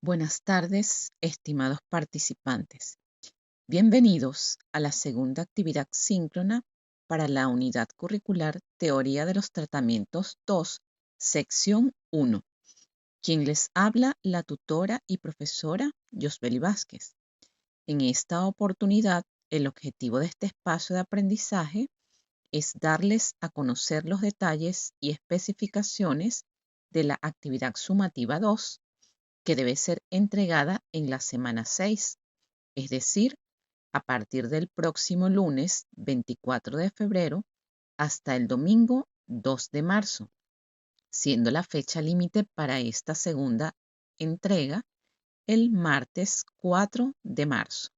Buenas tardes, estimados participantes. Bienvenidos a la segunda actividad síncrona para la unidad curricular Teoría de los Tratamientos 2, sección 1. Quien les habla, la tutora y profesora Yosbeli Vázquez. En esta oportunidad, el objetivo de este espacio de aprendizaje es darles a conocer los detalles y especificaciones de la actividad sumativa 2, que debe ser entregada en la semana 6, es decir, a partir del próximo lunes 24 de febrero hasta el domingo 2 de marzo, siendo la fecha límite para esta segunda entrega el martes 4 de marzo.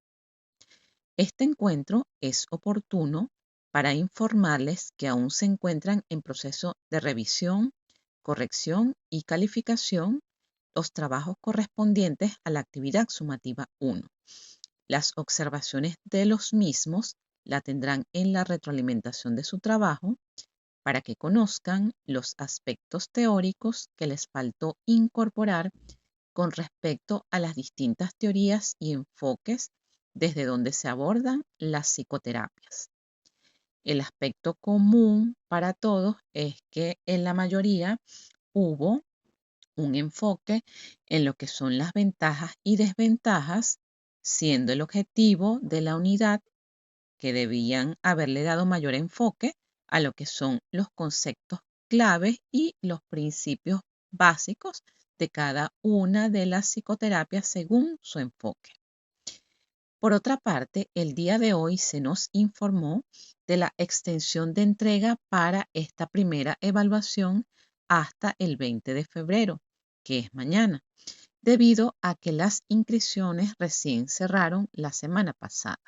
Este encuentro es oportuno para informarles que aún se encuentran en proceso de revisión, corrección y calificación los trabajos correspondientes a la actividad sumativa 1. Las observaciones de los mismos la tendrán en la retroalimentación de su trabajo para que conozcan los aspectos teóricos que les faltó incorporar con respecto a las distintas teorías y enfoques desde donde se abordan las psicoterapias. El aspecto común para todos es que en la mayoría hubo un enfoque en lo que son las ventajas y desventajas, siendo el objetivo de la unidad que debían haberle dado mayor enfoque a lo que son los conceptos claves y los principios básicos de cada una de las psicoterapias según su enfoque. Por otra parte, el día de hoy se nos informó de la extensión de entrega para esta primera evaluación hasta el 20 de febrero, que es mañana, debido a que las inscripciones recién cerraron la semana pasada.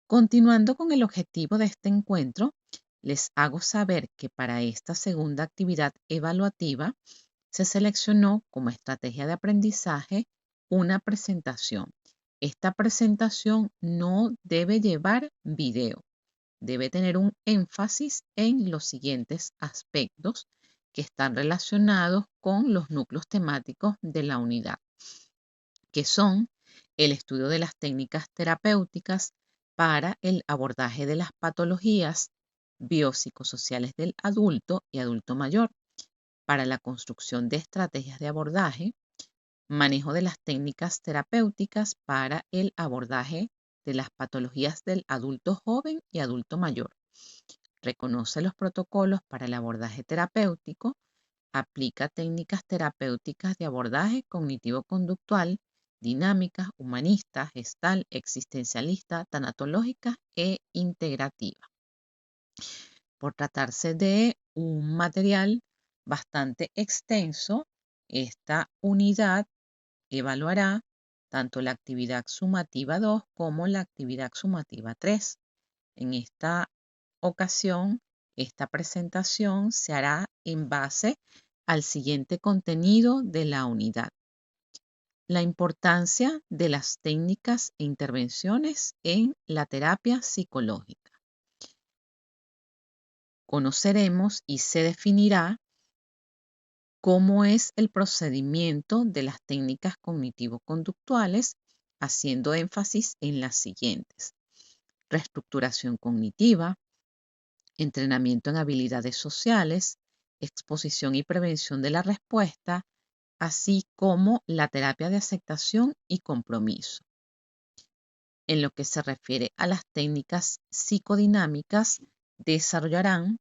Continuando con el objetivo de este encuentro, les hago saber que para esta segunda actividad evaluativa se seleccionó como estrategia de aprendizaje una presentación. Esta presentación no debe llevar video, debe tener un énfasis en los siguientes aspectos que están relacionados con los núcleos temáticos de la unidad, que son el estudio de las técnicas terapéuticas para el abordaje de las patologías biopsicosociales del adulto y adulto mayor, para la construcción de estrategias de abordaje, manejo de las técnicas terapéuticas para el abordaje de las patologías del adulto joven y adulto mayor. Reconoce los protocolos para el abordaje terapéutico, aplica técnicas terapéuticas de abordaje cognitivo-conductual, dinámicas, humanistas, gestal, existencialista, tanatológica e integrativa. Por tratarse de un material bastante extenso, esta unidad evaluará tanto la actividad sumativa 2 como la actividad sumativa 3. En esta ocasión, esta presentación se hará en base al siguiente contenido de la unidad. La importancia de las técnicas e intervenciones en la terapia psicológica. Conoceremos y se definirá cómo es el procedimiento de las técnicas cognitivo-conductuales, haciendo énfasis en las siguientes: reestructuración cognitiva, entrenamiento en habilidades sociales, exposición y prevención de la respuesta, así como la terapia de aceptación y compromiso. En lo que se refiere a las técnicas psicodinámicas, desarrollarán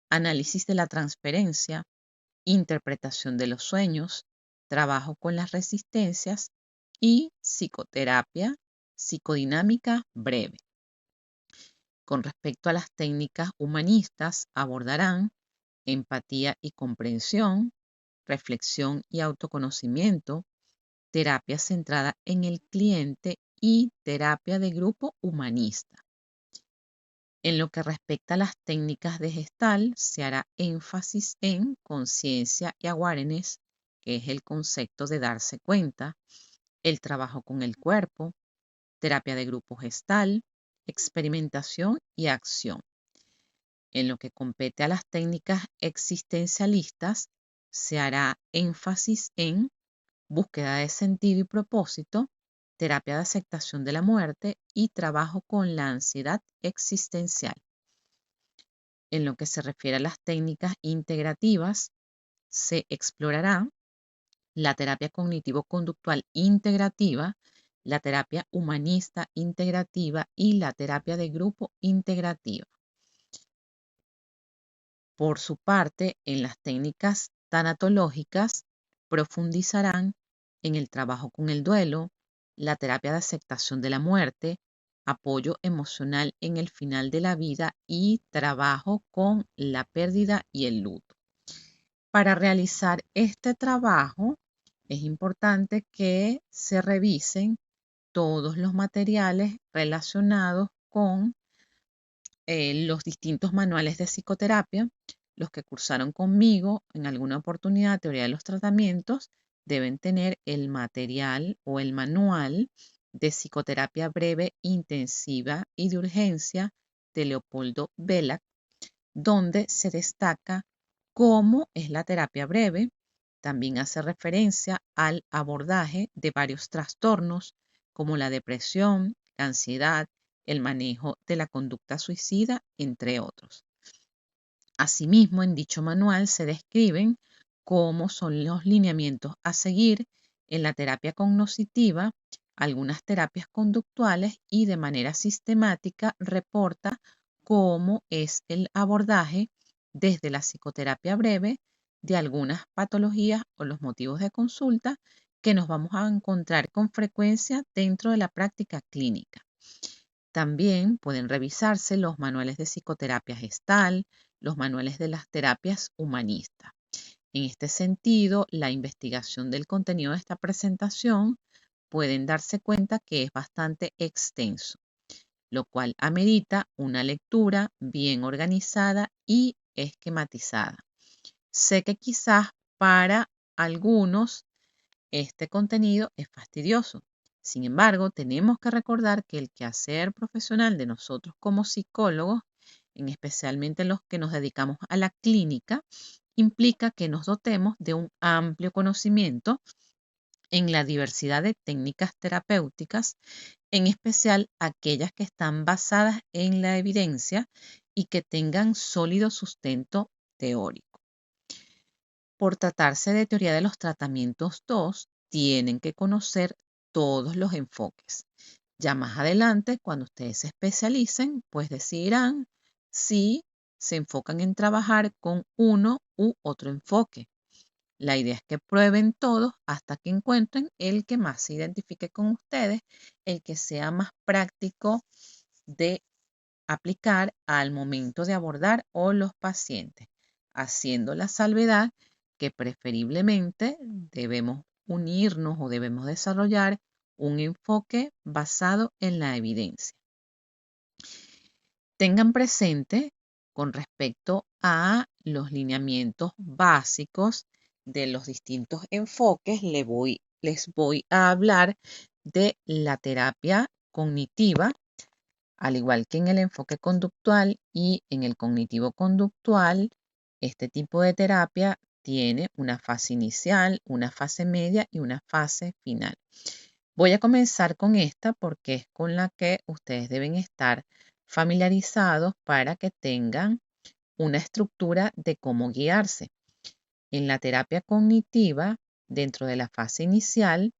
análisis de la transferencia, interpretación de los sueños, trabajo con las resistencias y psicoterapia psicodinámica breve. Con respecto a las técnicas humanistas, abordarán empatía y comprensión, reflexión y autoconocimiento, terapia centrada en el cliente y terapia de grupo humanista. En lo que respecta a las técnicas de Gestalt, se hará énfasis en conciencia y awareness, que es el concepto de darse cuenta, el trabajo con el cuerpo, terapia de grupo Gestalt, experimentación y acción. En lo que compete a las técnicas existencialistas, se hará énfasis en búsqueda de sentido y propósito, terapia de aceptación de la muerte y trabajo con la ansiedad existencial. En lo que se refiere a las técnicas integrativas, se explorará la terapia cognitivo-conductual integrativa, la terapia humanista integrativa y la terapia de grupo integrativa. Por su parte, en las técnicas tanatológicas profundizarán en el trabajo con el duelo, la terapia de aceptación de la muerte, apoyo emocional en el final de la vida y trabajo con la pérdida y el luto. Para realizar este trabajo es importante que se revisen todos los materiales relacionados con los distintos manuales de psicoterapia. Los que cursaron conmigo en alguna oportunidad teoría de los tratamientos deben tener el material o el manual de psicoterapia breve, intensiva y de urgencia de Leopoldo Velac, donde se destaca cómo es la terapia breve. También hace referencia al abordaje de varios trastornos como la depresión, la ansiedad, el manejo de la conducta suicida, entre otros. Asimismo, en dicho manual se describen cómo son los lineamientos a seguir en la terapia cognitiva, algunas terapias conductuales y de manera sistemática reporta cómo es el abordaje desde la psicoterapia breve de algunas patologías o los motivos de consulta que nos vamos a encontrar con frecuencia dentro de la práctica clínica. También pueden revisarse los manuales de psicoterapia gestal, los manuales de las terapias humanistas. En este sentido, la investigación del contenido de esta presentación pueden darse cuenta que es bastante extenso, lo cual amerita una lectura bien organizada y esquematizada. Sé que quizás para algunos este contenido es fastidioso. Sin embargo, tenemos que recordar que el quehacer profesional de nosotros como psicólogos, especialmente los que nos dedicamos a la clínica, implica que nos dotemos de un amplio conocimiento en la diversidad de técnicas terapéuticas, en especial aquellas que están basadas en la evidencia y que tengan sólido sustento teórico. Por tratarse de teoría de los tratamientos 2, tienen que conocer todos los enfoques. Ya más adelante, cuando ustedes se especialicen, pues decidirán si se enfocan en trabajar con uno u otro enfoque. La idea es que prueben todos hasta que encuentren el que más se identifique con ustedes, el que sea más práctico de aplicar al momento de abordar o los pacientes, haciendo la salvedad que preferiblemente debemos unirnos o debemos desarrollar un enfoque basado en la evidencia. Tengan presente con respecto a los lineamientos básicos de los distintos enfoques, les voy a hablar de la terapia cognitiva, al igual que en el enfoque conductual y en el cognitivo conductual. Este tipo de terapia tiene una fase inicial, una fase media y una fase final. Voy a comenzar con esta porque es con la que ustedes deben estar familiarizados para que tengan una estructura de cómo guiarse. En la terapia cognitiva, dentro de la fase inicial,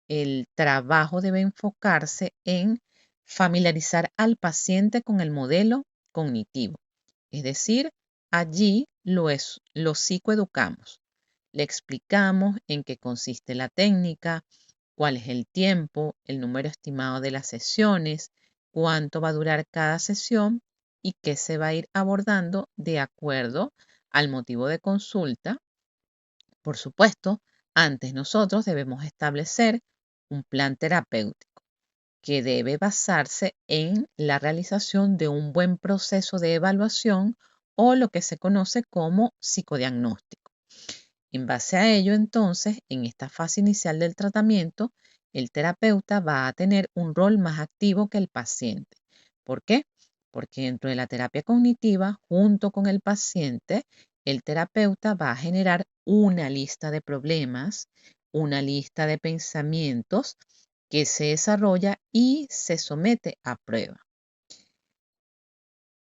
el trabajo debe enfocarse en familiarizar al paciente con el modelo cognitivo. Es decir, allí lo psicoeducamos. Le explicamos en qué consiste la técnica, cuál es el tiempo, el número estimado de las sesiones, cuánto va a durar cada sesión y qué se va a ir abordando de acuerdo al motivo de consulta. Por supuesto, antes nosotros debemos establecer un plan terapéutico que debe basarse en la realización de un buen proceso de evaluación o lo que se conoce como psicodiagnóstico. En base a ello, entonces, en esta fase inicial del tratamiento, el terapeuta va a tener un rol más activo que el paciente. ¿Por qué? Porque dentro de la terapia cognitiva, junto con el paciente, el terapeuta va a generar una lista de problemas, una lista de pensamientos que se desarrolla y se somete a prueba.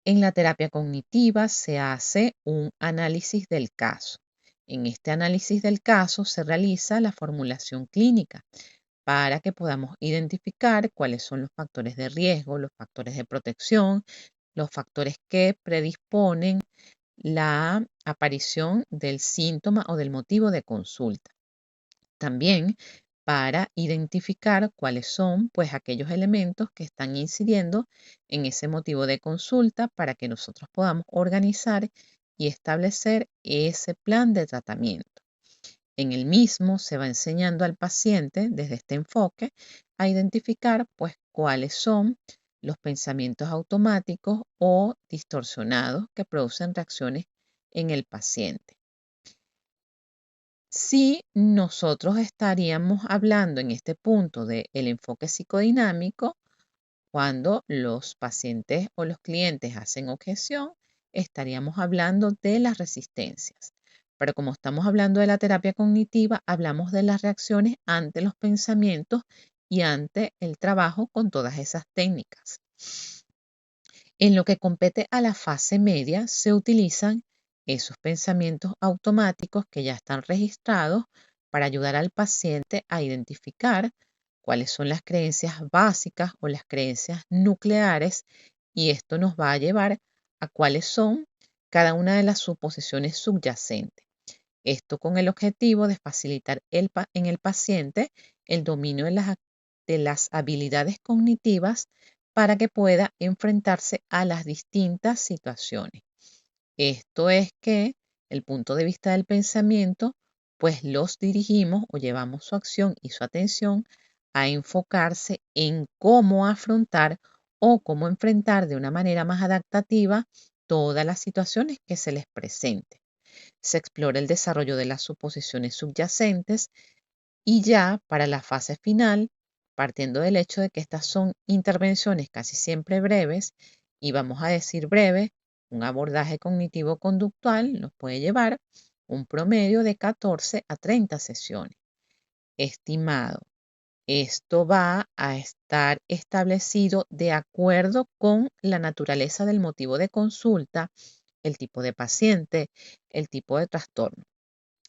En la terapia cognitiva se hace un análisis del caso. En este análisis del caso se realiza la formulación clínica para que podamos identificar cuáles son los factores de riesgo, los factores de protección, los factores que predisponen la aparición del síntoma o del motivo de consulta. También para identificar cuáles son pues aquellos elementos que están incidiendo en ese motivo de consulta para que nosotros podamos organizar y establecer ese plan de tratamiento. En el mismo se va enseñando al paciente desde este enfoque a identificar pues cuáles son los pensamientos automáticos o distorsionados que producen reacciones en el paciente. Si nosotros estaríamos hablando en este punto del enfoque psicodinámico, cuando los pacientes o los clientes hacen objeción, estaríamos hablando de las resistencias. Pero como estamos hablando de la terapia cognitiva, hablamos de las reacciones ante los pensamientos y ante el trabajo con todas esas técnicas. En lo que compete a la fase media, se utilizan esos pensamientos automáticos que ya están registrados para ayudar al paciente a identificar cuáles son las creencias básicas o las creencias nucleares, y esto nos va a llevar a cuáles son cada una de las suposiciones subyacentes. Esto con el objetivo de facilitar en el paciente el dominio de las habilidades cognitivas para que pueda enfrentarse a las distintas situaciones. Esto es que el punto de vista del pensamiento, pues los dirigimos o llevamos su acción y su atención a enfocarse en cómo afrontar o cómo enfrentar de una manera más adaptativa todas las situaciones que se les presenten. Se explora el desarrollo de las suposiciones subyacentes y ya para la fase final, partiendo del hecho de que estas son intervenciones casi siempre breves, y vamos a decir breve, un abordaje cognitivo-conductual nos puede llevar un promedio de 14 a 30 sesiones. Estimado, esto va a estar establecido de acuerdo con la naturaleza del motivo de consulta, el tipo de paciente, el tipo de trastorno.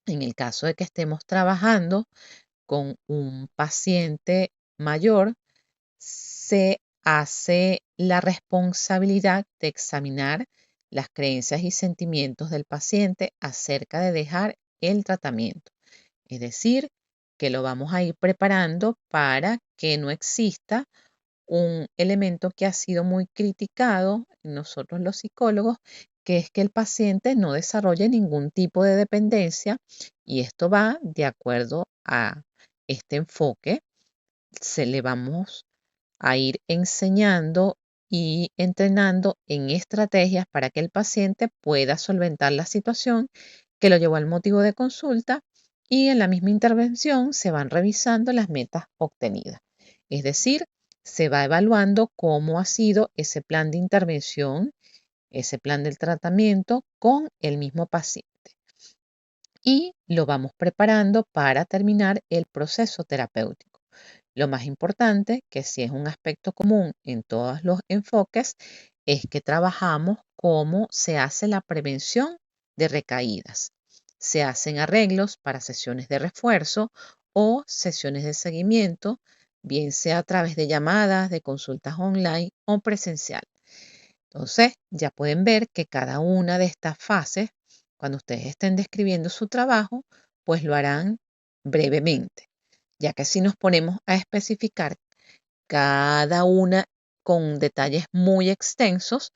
En el caso de que estemos trabajando con un paciente mayor, se hace la responsabilidad de examinar las creencias y sentimientos del paciente acerca de dejar el tratamiento. Es decir, que lo vamos a ir preparando para que no exista un elemento que ha sido muy criticado en nosotros los psicólogos, que es que el paciente no desarrolle ningún tipo de dependencia, y esto va de acuerdo a este enfoque. Se le vamos a ir enseñando y entrenando en estrategias para que el paciente pueda solventar la situación que lo llevó al motivo de consulta, y en la misma intervención se van revisando las metas obtenidas. Es decir, se va evaluando cómo ha sido ese plan de intervención, ese plan del tratamiento con el mismo paciente. Y lo vamos preparando para terminar el proceso terapéutico. Lo más importante, que sí es un aspecto común en todos los enfoques, es que trabajamos cómo se hace la prevención de recaídas. Se hacen arreglos para sesiones de refuerzo o sesiones de seguimiento, bien sea a través de llamadas, de consultas online o presencial. Entonces, ya pueden ver que cada una de estas fases, cuando ustedes estén describiendo su trabajo, pues lo harán brevemente, ya que si nos ponemos a especificar cada una con detalles muy extensos,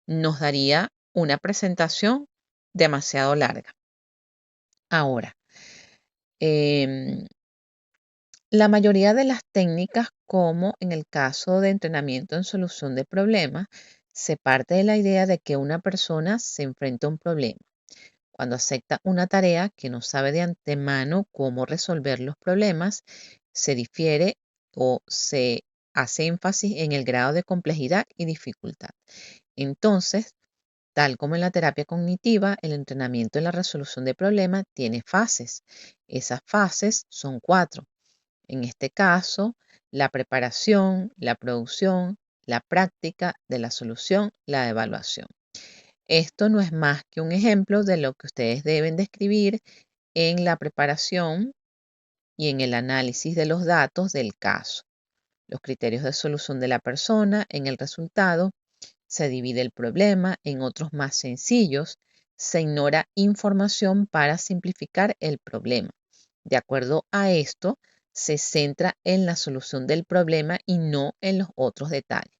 nos daría una presentación demasiado larga. Ahora, em, la mayoría de las técnicas, como en el caso de entrenamiento en solución de problemas, se parte de la idea de que una persona se enfrenta a un problema. Cuando acepta una tarea que no sabe de antemano cómo resolver los problemas, se difiere o se hace énfasis en el grado de complejidad y dificultad. Entonces, Tal como en la terapia cognitiva, el entrenamiento en la resolución de problemas tiene fases. Esas fases son 4. En este caso, la preparación, la producción, la práctica de la solución, la evaluación. Esto no es más que un ejemplo de lo que ustedes deben describir en la preparación y en el análisis de los datos del caso. Los criterios de solución de la persona en el resultado, se divide el problema en otros más sencillos, se ignora información para simplificar el problema. De acuerdo a esto, se centra en la solución del problema y no en los otros detalles.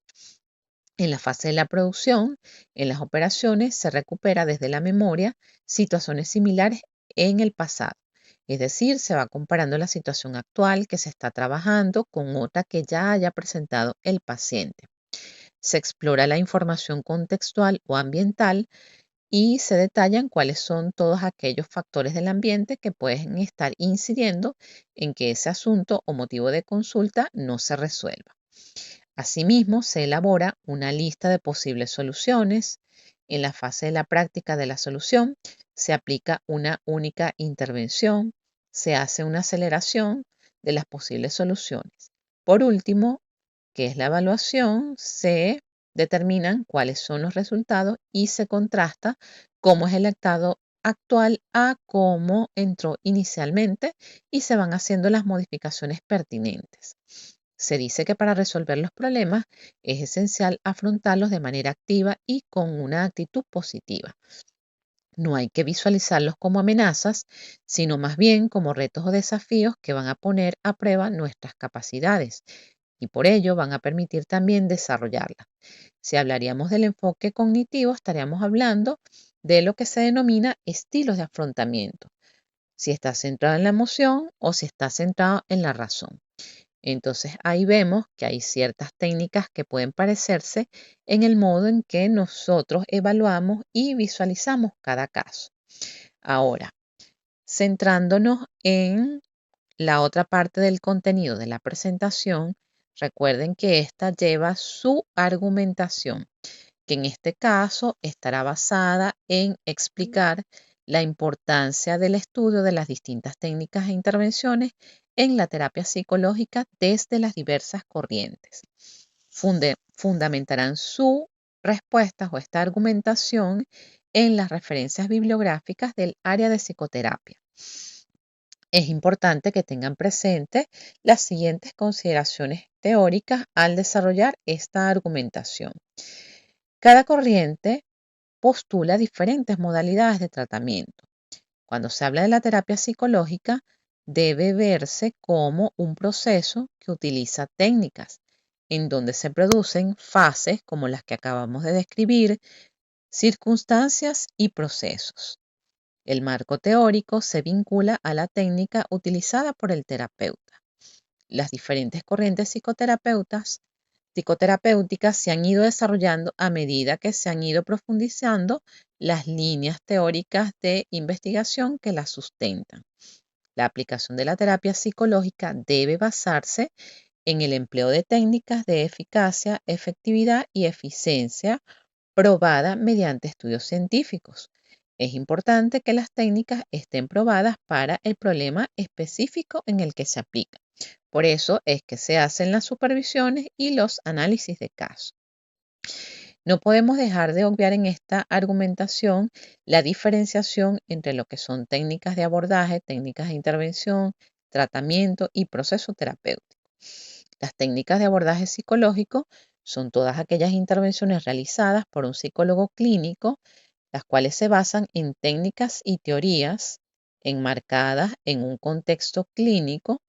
En la fase de la producción, en las operaciones, se recupera desde la memoria situaciones similares en el pasado. Es decir, se va comparando la situación actual que se está trabajando con otra que ya haya presentado el paciente. Se explora la información contextual o ambiental y se detallan cuáles son todos aquellos factores del ambiente que pueden estar incidiendo en que ese asunto o motivo de consulta no se resuelva. Asimismo, se elabora una lista de posibles soluciones. En la fase de la práctica de la solución, se aplica una única intervención, se hace una aceleración de las posibles soluciones. Por último, que es la evaluación, se determinan cuáles son los resultados y se contrasta cómo es el estado actual a cómo entró inicialmente y se van haciendo las modificaciones pertinentes. Se dice que para resolver los problemas es esencial afrontarlos de manera activa y con una actitud positiva. No hay que visualizarlos como amenazas, sino más bien como retos o desafíos que van a poner a prueba nuestras capacidades y por ello van a permitir también desarrollarlas. Si hablaríamos del enfoque cognitivo, estaríamos hablando de lo que se denomina estilos de afrontamiento, si está centrado en la emoción o si está centrado en la razón. Entonces ahí vemos que hay ciertas técnicas que pueden parecerse en el modo en que nosotros evaluamos y visualizamos cada caso. Ahora, centrándonos en la otra parte del contenido de la presentación, recuerden que esta lleva su argumentación, que en este caso estará basada en explicar la importancia del estudio de las distintas técnicas e intervenciones en la terapia psicológica desde las diversas corrientes. Fundamentarán su respuesta o esta argumentación en las referencias bibliográficas del área de psicoterapia. Es importante que tengan presente las siguientes consideraciones teóricas al desarrollar esta argumentación. Cada corriente postula diferentes modalidades de tratamiento. Cuando se habla de la terapia psicológica, debe verse como un proceso que utiliza técnicas en donde se producen fases como las que acabamos de describir, circunstancias y procesos. El marco teórico se vincula a la técnica utilizada por el terapeuta. Las diferentes corrientes psicoterapéuticas se han ido desarrollando a medida que se han ido profundizando las líneas teóricas de investigación que las sustentan. La aplicación de la terapia psicológica debe basarse en el empleo de técnicas de eficacia, efectividad y eficiencia probada mediante estudios científicos. Es importante que las técnicas estén probadas para el problema específico en el que se aplican. Por eso es que se hacen las supervisiones y los análisis de caso. No podemos dejar de obviar en esta argumentación la diferenciación entre lo que son técnicas de abordaje, técnicas de intervención, tratamiento y proceso terapéutico. Las técnicas de abordaje psicológico son todas aquellas intervenciones realizadas por un psicólogo clínico, las cuales se basan en técnicas y teorías enmarcadas en un contexto clínico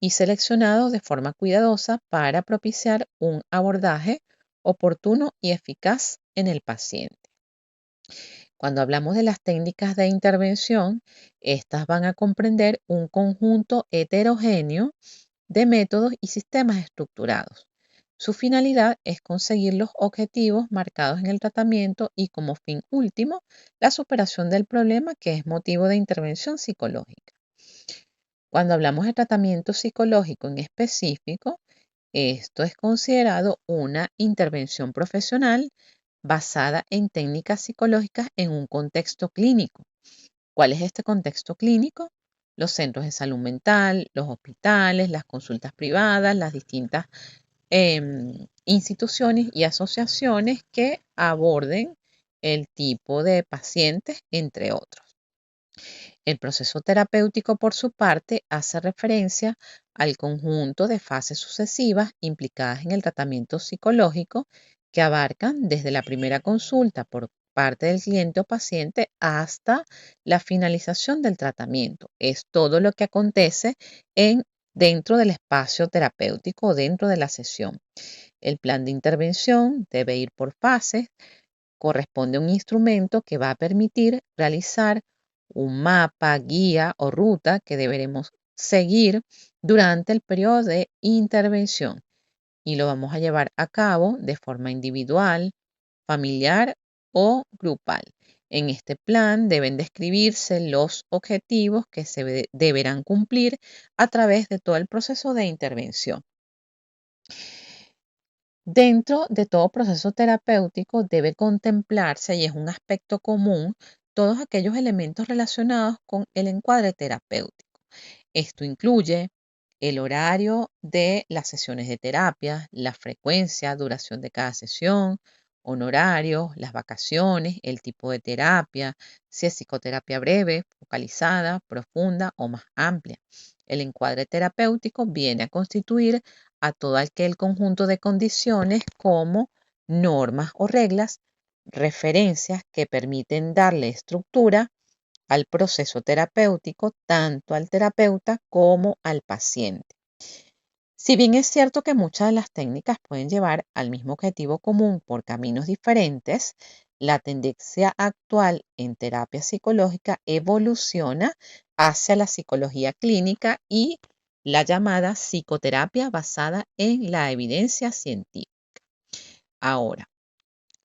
y seleccionados de forma cuidadosa para propiciar un abordaje oportuno y eficaz en el paciente. Cuando hablamos de las técnicas de intervención, estas van a comprender un conjunto heterogéneo de métodos y sistemas estructurados. Su finalidad es conseguir los objetivos marcados en el tratamiento y como fin último, la superación del problema que es motivo de intervención psicológica. Cuando hablamos de tratamiento psicológico en específico, esto es considerado una intervención profesional basada en técnicas psicológicas en un contexto clínico. ¿Cuál es este contexto clínico? Los centros de salud mental, los hospitales, las consultas privadas, las distintas instituciones y asociaciones que aborden el tipo de pacientes, entre otros. El proceso terapéutico, por su parte, hace referencia al conjunto de fases sucesivas implicadas en el tratamiento psicológico que abarcan desde la primera consulta por parte del cliente o paciente hasta la finalización del tratamiento. Es todo lo que acontece dentro del espacio terapéutico o dentro de la sesión. El plan de intervención debe ir por fases. Corresponde a un instrumento que va a permitir realizar un mapa, guía o ruta que deberemos seguir durante el periodo de intervención y lo vamos a llevar a cabo de forma individual, familiar o grupal. En este plan deben describirse los objetivos que se deberán cumplir a través de todo el proceso de intervención. Dentro de todo proceso terapéutico debe contemplarse, y es un aspecto común, todos aquellos elementos relacionados con el encuadre terapéutico. Esto incluye el horario de las sesiones de terapia, la frecuencia, duración de cada sesión, honorarios, las vacaciones, el tipo de terapia, si es psicoterapia breve, focalizada, profunda o más amplia. El encuadre terapéutico viene a constituir a todo aquel conjunto de condiciones como normas o reglas, referencias que permiten darle estructura al proceso terapéutico, tanto al terapeuta como al paciente. Si bien es cierto que muchas de las técnicas pueden llevar al mismo objetivo común por caminos diferentes, la tendencia actual en terapia psicológica evoluciona hacia la psicología clínica y la llamada psicoterapia basada en la evidencia científica. Ahora,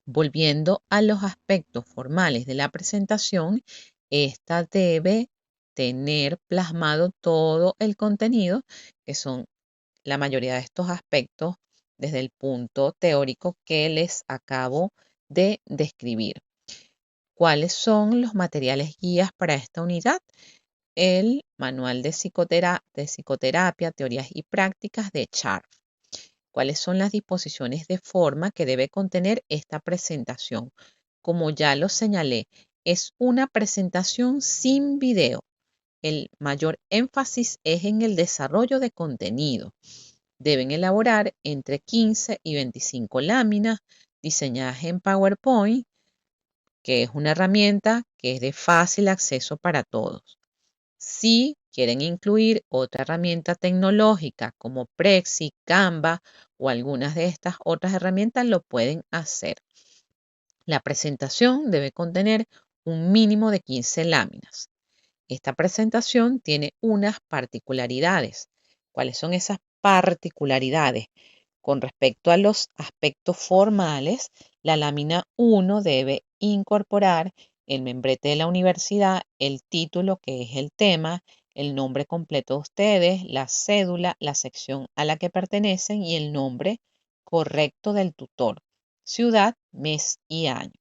volviendo a los aspectos formales de la presentación, esta debe tener plasmado todo el contenido, que son la mayoría de estos aspectos desde el punto teórico que les acabo de describir. ¿Cuáles son los materiales guías para esta unidad? El Manual de Psicoterapia, Teorías y Prácticas de Scharf. ¿Cuáles son las disposiciones de forma que debe contener esta presentación? Como ya lo señalé, es una presentación sin video. El mayor énfasis es en el desarrollo de contenido. Deben elaborar entre 15 y 25 láminas diseñadas en PowerPoint, que es una herramienta que es de fácil acceso para todos. Si quieren incluir otra herramienta tecnológica como Prezi, Canva o algunas de estas otras herramientas, lo pueden hacer. La presentación debe contener un mínimo de 15 láminas. Esta presentación tiene unas particularidades. ¿Cuáles son esas particularidades? Con respecto a los aspectos formales, la lámina 1 debe incorporar el membrete de la universidad, el título, que es el tema, el nombre completo de ustedes, la cédula, la sección a la que pertenecen y el nombre correcto del tutor, ciudad, mes y año.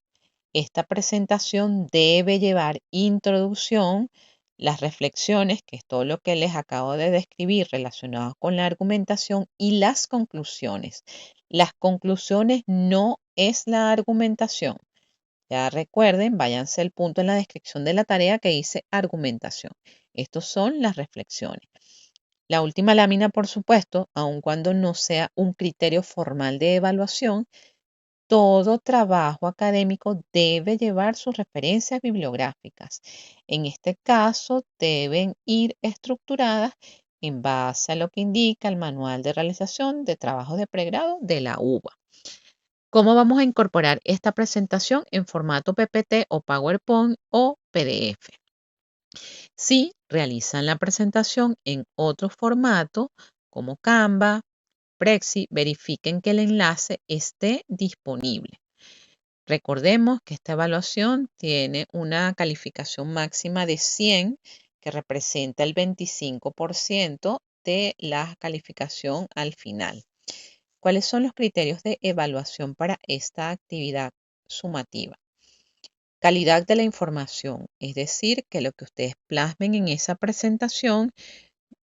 Esta presentación debe llevar introducción, las reflexiones, que es todo lo que les acabo de describir relacionado con la argumentación, y las conclusiones. Las conclusiones no es la argumentación. Ya recuerden, váyanse al punto en la descripción de la tarea que dice argumentación. Estos son las reflexiones. La última lámina, por supuesto, aun cuando no sea un criterio formal de evaluación, todo trabajo académico debe llevar sus referencias bibliográficas. En este caso, deben ir estructuradas en base a lo que indica el Manual de Realización de Trabajos de Pregrado de la UBA. ¿Cómo vamos a incorporar esta presentación en formato PPT o PowerPoint o PDF? Si realizan la presentación en otro formato como Canva, Prezi, verifiquen que el enlace esté disponible. Recordemos que esta evaluación tiene una calificación máxima de 100, que representa el 25% de la calificación al final. ¿Cuáles son los criterios de evaluación para esta actividad? sumativa. Calidad de la información, es decir, que lo que ustedes plasmen en esa presentación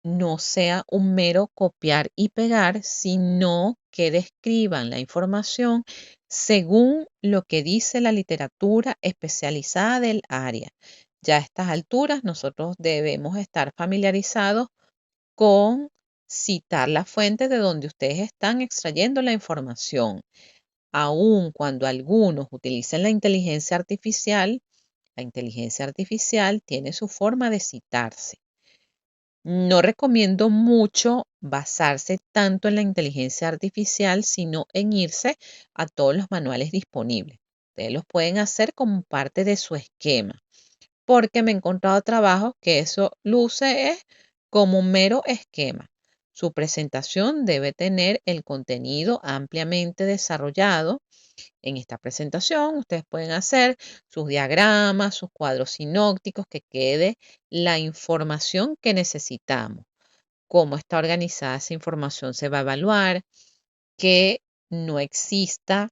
no sea un mero copiar y pegar, sino que describan la información según lo que dice la literatura especializada del área. Ya a estas alturas nosotros debemos estar familiarizados con citar la fuente de donde ustedes están extrayendo la información. Aun cuando algunos utilicen la inteligencia artificial tiene su forma de citarse. No recomiendo mucho basarse tanto en la inteligencia artificial, sino en irse a todos los manuales disponibles. Ustedes los pueden hacer como parte de su esquema, porque me he encontrado trabajos que eso luce como un mero esquema. Su presentación debe tener el contenido ampliamente desarrollado. En esta presentación ustedes pueden hacer sus diagramas, sus cuadros sinópticos, que quede la información que necesitamos. Cómo está organizada esa información se va a evaluar, que no exista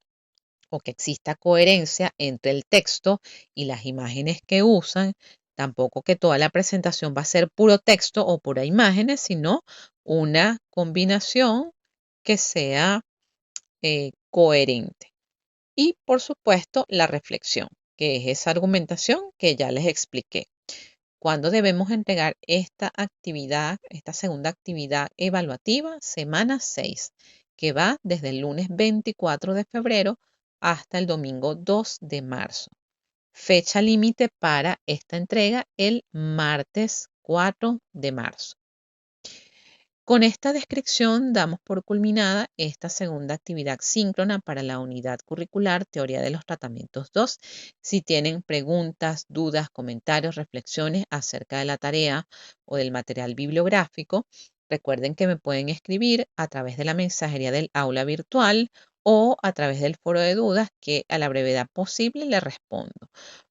o que exista coherencia entre el texto y las imágenes que usan. Tampoco que toda la presentación va a ser puro texto o pura imágenes, sino una combinación que sea coherente. Y por supuesto, la reflexión, que es esa argumentación que ya les expliqué. ¿Cuándo debemos entregar esta actividad, esta segunda actividad evaluativa? Semana 6, que va desde el lunes 24 de febrero hasta el domingo 2 de marzo. Fecha límite para esta entrega el martes 4 de marzo. Con esta descripción damos por culminada esta segunda actividad síncrona para la unidad curricular Teoría de los Tratamientos 2. Si tienen preguntas, dudas, comentarios, reflexiones acerca de la tarea o del material bibliográfico, recuerden que me pueden escribir a través de la mensajería del aula virtual o a través del foro de dudas, que a la brevedad posible les respondo.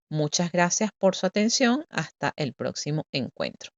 Muchas gracias por su atención. Hasta el próximo encuentro.